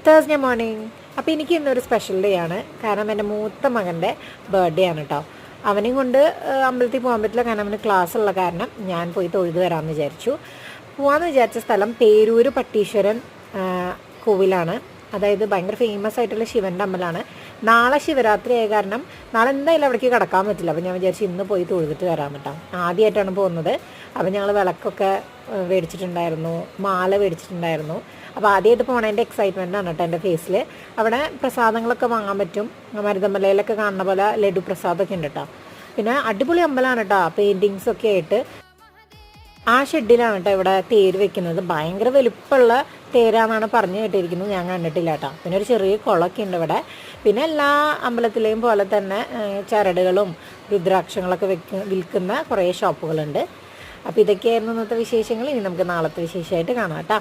Thursday morning. അപ്പോൾ എനിക്ക് ഇന്നൊരു സ്പെഷ്യൽ ഡേ ആണ്. കാരണം എൻ്റെ മൂത്ത മകൻ്റെ ബർത്ത്ഡേ ആണ് കേട്ടോ. അവനെയും കൊണ്ട് അമ്പലത്തിൽ പോകാൻ പറ്റില്ല, കാരണം അവന് ക്ലാസ് ഉള്ള കാരണം ഞാൻ പോയി തൊഴുത് വരാമെന്ന് വിചാരിച്ചു. പോകാമെന്ന് വിചാരിച്ച സ്ഥലം പേരൂര് പട്ടീശ്വരൻ കോവിലാണ്. അതായത് ഭയങ്കര ഫേമസ് ആയിട്ടുള്ള ശിവൻ്റെ അമ്പലമാണ്. നാളെ ശിവരാത്രി ആയ കാരണം നാളെ എന്തായാലും അവിടേക്ക് കിടക്കാൻ പറ്റില്ല. അപ്പോൾ ഞാൻ വിചാരിച്ചു ഇന്ന് പോയി തൊഴുതിട്ട് വരാൻ കേട്ടോ. ആദ്യമായിട്ടാണ് പോകുന്നത്. അപ്പോൾ ഞങ്ങൾ വിളക്കൊക്കെ മേടിച്ചിട്ടുണ്ടായിരുന്നു, മാല മേടിച്ചിട്ടുണ്ടായിരുന്നു. അപ്പോൾ ആദ്യമായിട്ട് പോണതിൻ്റെ എക്സൈറ്റ്മെൻ്റ് ആണ് കേട്ടോ എൻ്റെ ഫേസിൽ. അവിടെ പ്രസാദങ്ങളൊക്കെ വാങ്ങാൻ പറ്റും. മരുതമലയിലൊക്കെ കാണുന്ന പോലെ ലഡു പ്രസാദമൊക്കെ ഉണ്ട് കേട്ടോ. പിന്നെ അടിപൊളി അമ്പലമാണ് കേട്ടോ. പെയിൻറ്റിങ്സൊക്കെ ആയിട്ട് ആ ഷെഡിലാണ് കേട്ടോ ഇവിടെ തേര് വെക്കുന്നത്. ഭയങ്കര വലുപ്പമുള്ള തേരാണെന്നാണ് പറഞ്ഞു കേട്ടിരിക്കുന്നത്, ഞാൻ കണ്ടിട്ടില്ല കേട്ടോ. പിന്നെ ഒരു ചെറിയ കുളമൊക്കെ ഉണ്ട് ഇവിടെ. പിന്നെ എല്ലാ അമ്പലത്തിലെയും പോലെ തന്നെ ചരടുകളും രുദ്രാക്ഷങ്ങളൊക്കെ വിൽക്കുന്ന കുറേ ഷോപ്പുകളുണ്ട്. അപ്പോൾ ഇതൊക്കെയായിരുന്നു ഇന്നത്തെ വിശേഷങ്ങൾ. ഇനി നമുക്ക് നാളത്തെ വിശേഷമായിട്ട് കാണാം കേട്ടോ.